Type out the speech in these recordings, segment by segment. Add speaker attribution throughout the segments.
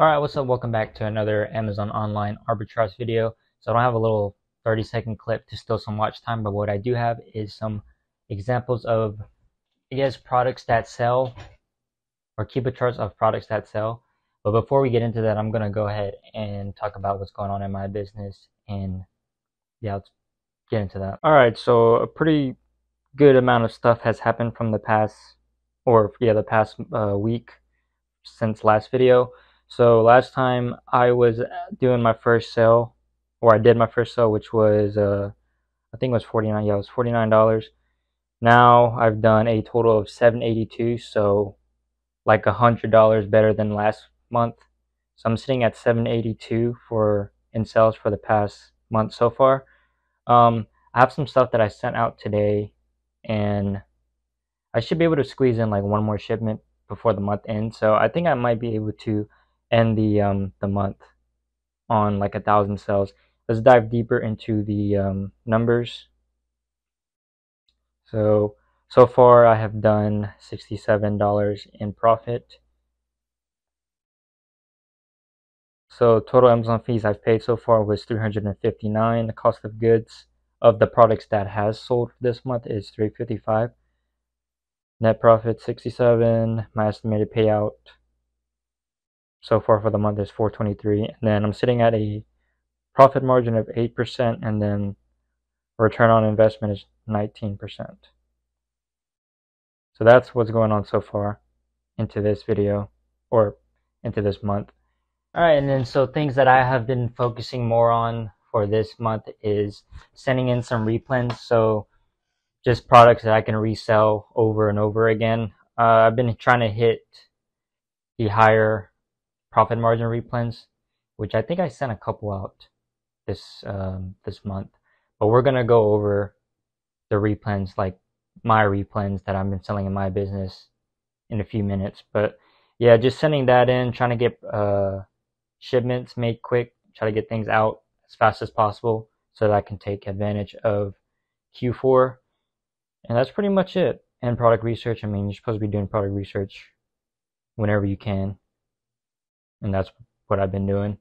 Speaker 1: Alright, what's up? Welcome back to another Amazon online arbitrage video. So I don't have a little 30-second clip to steal some watch time, but what I do have is some examples of, I guess, products that sell, or Keepa charts of products that sell. But before we get into that, I'm going to go ahead and talk about what's going on in my business, and yeah, let's get into that. Alright, so a pretty good amount of stuff has happened from the past, the past week since last video. So last time I was doing my first sale, or I did my first sale, which was I think it was 49. Yeah, it was $49. Now I've done a total of 782, so like $100 better than last month. So I'm sitting at 782 for in sales for the past month so far. I have some stuff that I sent out today, and I should be able to squeeze in like one more shipment before the month ends. So I think I might be able to end the month on like 1,000 sales. Let's dive deeper into the numbers. So far I have done $67 in profit. So total Amazon fees I've paid so far was $359. The cost of goods of the products that has sold this month is $355. Net profit 67. My estimated payout so far for the month is 423, and then I'm sitting at a profit margin of 8%, and then return on investment is 19%. So that's what's going on so far into this video, or into this month. All right, and then so things that I have been focusing more on for this month is sending in some replens, so just products that I can resell over and over again. I've been trying to hit the higher profit margin replens, which I think I sent a couple out this month. But we're gonna go over the replens, like my replens that I've been selling in my business, in a few minutes. But yeah, just sending that in, trying to get shipments made quick, try to get things out as fast as possible so that I can take advantage of Q4. And that's pretty much it. And product research, I mean, you're supposed to be doing product research whenever you can, and that's what I've been doing.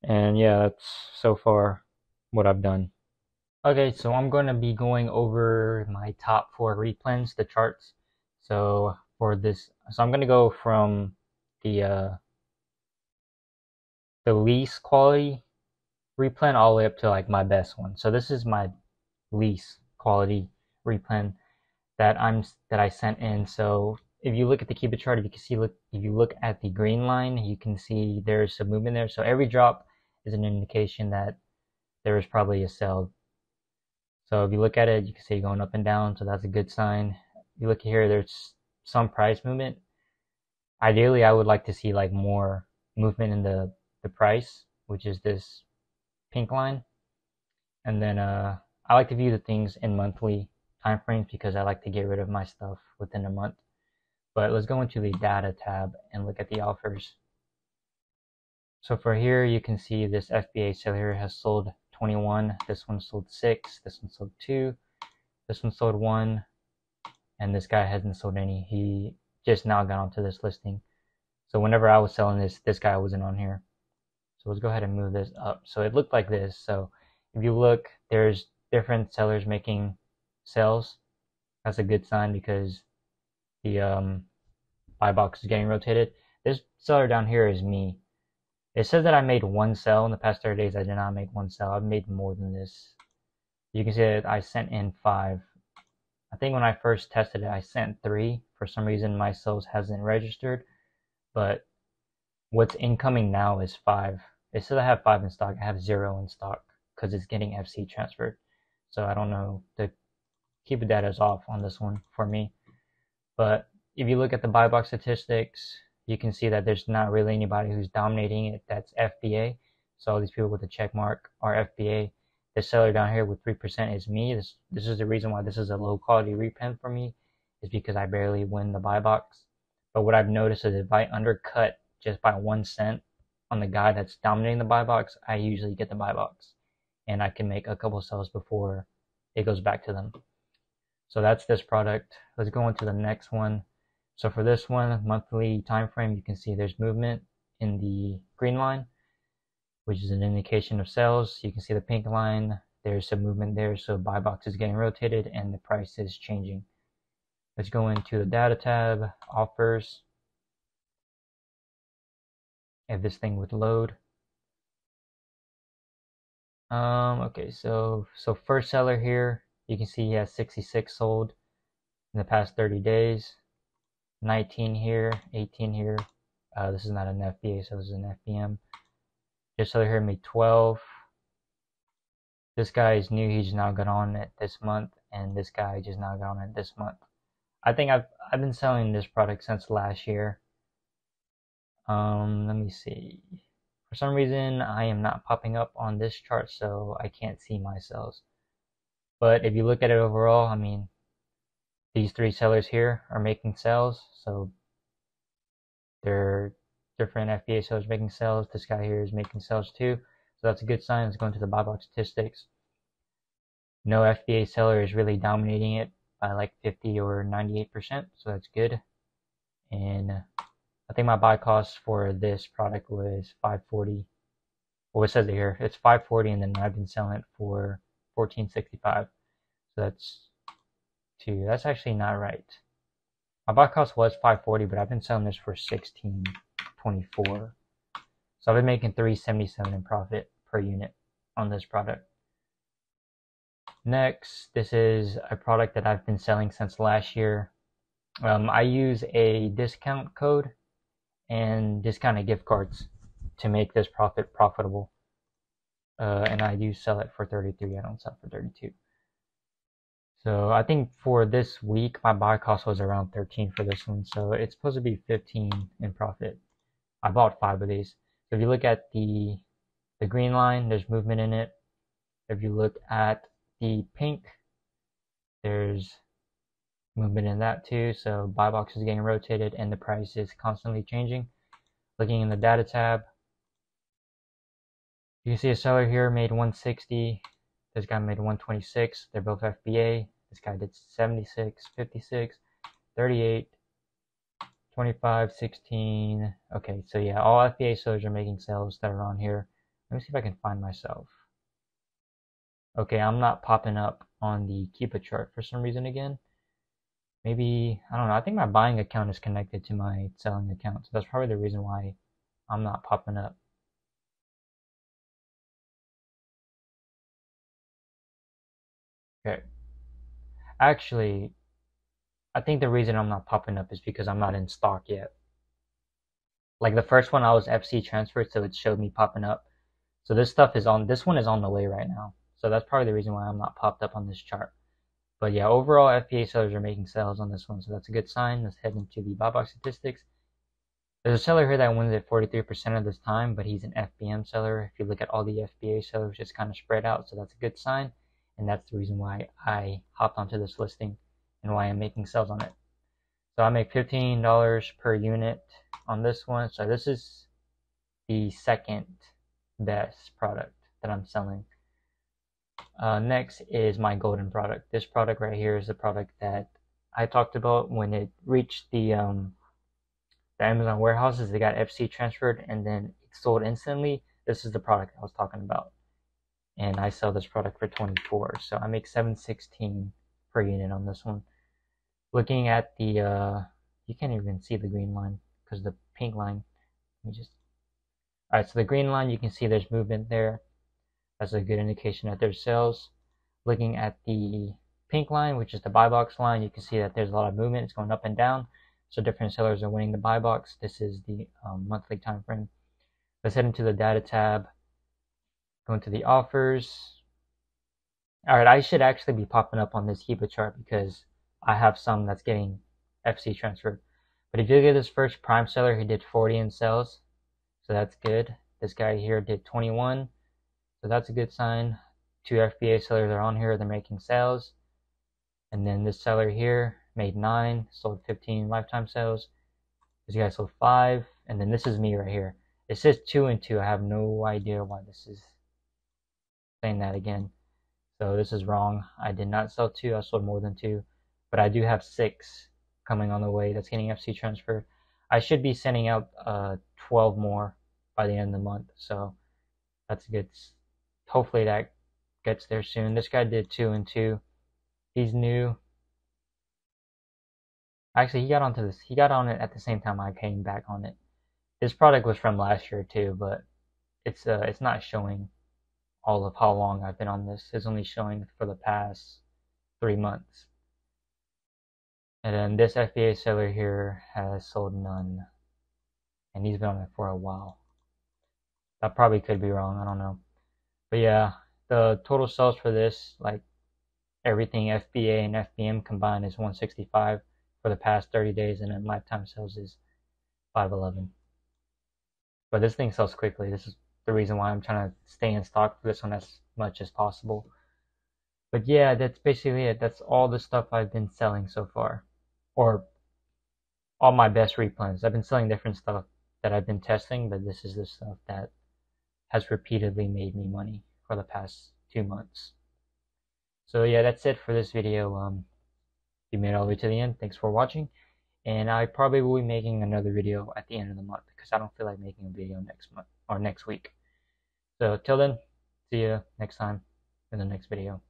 Speaker 1: And yeah, that's so far what I've done. Okay, so I'm going to be going over my top 4 replens, the charts. So for this, so I'm going to go from the least quality replen all the way up to like my best one. So this is my least quality replen that I sent in. So if you look at the Keepa chart, if you look at the green line, you can see there's some movement there. So every drop is an indication that there is probably a sell. So if you look at it, you can see it going up and down, so that's a good sign. You look here, there's some price movement. Ideally, I would like to see like more movement in the price, which is this pink line. And then I like to view the things in monthly time frames because I like to get rid of my stuff within a month. But let's go into the data tab and look at the offers. So for here, you can see this FBA seller here has sold 21, this one sold 6, this one sold 2, this one sold 1, and this guy hasn't sold any. He just now got onto this listing. So whenever I was selling this guy wasn't on here. So let's go ahead and move this up. So it looked like this. So if you look, there's different sellers making sales. That's a good sign because the buy box is getting rotated. This seller down here is me. It says that I made 1 sell in the past 30 days. I did not make 1 sell. I've made more than this. You can see that I sent in 5. I think when I first tested it, I sent 3. For some reason, my sales hasn't registered, but what's incoming now is 5. It says I have 5 in stock. I have 0 in stock because it's getting FC transferred. So I don't know. The Keepa data is off on this one for me. But if you look at the buy box statistics, you can see that there's not really anybody who's dominating it that's FBA. So all these people with the check mark are FBA. The seller down here with 3% is me. This is the reason why this is a low quality repen for me, is because I barely win the buy box. But what I've noticed is if I undercut just by 1 cent on the guy that's dominating the buy box, I usually get the buy box, and I can make a couple sales before it goes back to them. So that's this product. Let's go into the next one. So for this one, monthly time frame, you can see there's movement. in the green line, which is an indication of sales. You can see the pink line. There's some movement there, so buy box is getting rotated and the price is changing. Let's go into the data tab, offers, if this thing would load. Okay, so first seller here, you can see he has 66 sold in the past 30 days, 19 here, 18 here. This is not an FBA, so this is an FBM. This seller here made 12. This guy is new, he just now got on it this month, and this guy just now got on it this month. I think I've been selling this product since last year. Let me see. For some reason, I am not popping up on this chart, so I can't see my sales. But if you look at it overall, I mean, these three sellers here are making sales, so they're different FBA sellers making sales. This guy here is making sales too, so that's a good sign. Let's go into the buy box statistics. No FBA seller is really dominating it by like 50 or 98%, so that's good. And I think my buy cost for this product was $5.40. Well, it says it here. It's $5.40, and then I've been selling it for $14.65. So that's actually not right. My buy cost was $5.40, but I've been selling this for $16.24. So I've been making $3.77 in profit per unit on this product. Next, this is a product that I've been selling since last year. I use a discount code and discounted gift cards to make this profitable. And I do sell it for 33. I don't sell it for 32. So I think for this week, my buy cost was around 13 for this one. So it's supposed to be 15 in profit. I bought 5 of these. So if you look at the green line, there's movement in it. If you look at the pink, there's movement in that too. So buy box is getting rotated and the price is constantly changing. Looking in the data tab, you can see a seller here made 160. This guy made 126. They're both FBA. This guy did 76, 56, 38, 25, 16. Okay, so yeah, all FBA sellers are making sales that are on here. Let me see if I can find myself. Okay, I'm not popping up on the Keepa chart for some reason again. Maybe, I don't know, I think my buying account is connected to my selling account. So that's probably the reason why I'm not popping up. Okay. Actually, I think the reason I'm not popping up is because I'm not in stock yet. Like the first one I was FC transferred, so it showed me popping up. So this one is on the way right now. So that's probably the reason why I'm not popped up on this chart. But yeah, overall FBA sellers are making sales on this one, so that's a good sign. Let's head into the buy box statistics. There's a seller here that wins at 43% of this time, but he's an FBM seller. If you look at all the FBA sellers, it's kind of spread out, so that's a good sign. And that's the reason why I hopped onto this listing and why I'm making sales on it. So I make $15 per unit on this one. So this is the second best product that I'm selling. Next is my golden product. This product right here is the product that I talked about when it reached the Amazon warehouses. They got FC transferred and then it sold instantly. This is the product I was talking about, and I sell this product for 24. So I make $7.16 per unit on this one. Looking at the you can't even see the green line because the pink line. Let me just. All right, so the green line, you can see there's movement there. That's a good indication that there's sales. Looking at the pink line, which is the buy box line, you can see that there's a lot of movement. It's going up and down. So different sellers are winning the buy box. This is the monthly time frame. Let's head into the data tab. Go into the offers. All right, I should actually be popping up on this Keepa chart because I have some that's getting FC transferred. But if you look at this first prime seller, he did 40 in sales. So that's good. This guy here did 21. So that's a good sign. 2 FBA sellers are on here. They're making sales. And then this seller here made 9, sold 15 lifetime sales. This guy sold 5. And then this is me right here. It says 2 and 2. I have no idea why this is saying that again. So this is wrong. I did not sell 2. I sold more than 2. But I do have 6 coming on the way that's getting FC transferred. I should be sending out 12 more by the end of the month, so that's good. Hopefully that gets there soon. This guy did 2 and 2. He's new. Actually, he got onto this. He got on it at the same time I came back on it. This product was from last year too, but it's not showing all of how long I've been on this. It's only showing for the past 3 months. And then this FBA seller here has sold none, and he's been on it for a while. That probably could be wrong. I don't know. But yeah, the total sales for this, like everything FBA and FBM combined, is 165 for the past 30 days, and then lifetime sales is 511. But this thing sells quickly. This is the reason why I'm trying to stay in stock for this one as much as possible. But yeah, that's basically it. That's all the stuff I've been selling so far, or all my best replens. I've been selling different stuff that I've been testing, but this is the stuff that has repeatedly made me money for the past 2 months. So yeah, that's it for this video. You made it all the way to the end. Thanks for watching, and I probably will be making another video at the end of the month because I don't feel like making a video next month or next week. So till then, see you next time in the next video.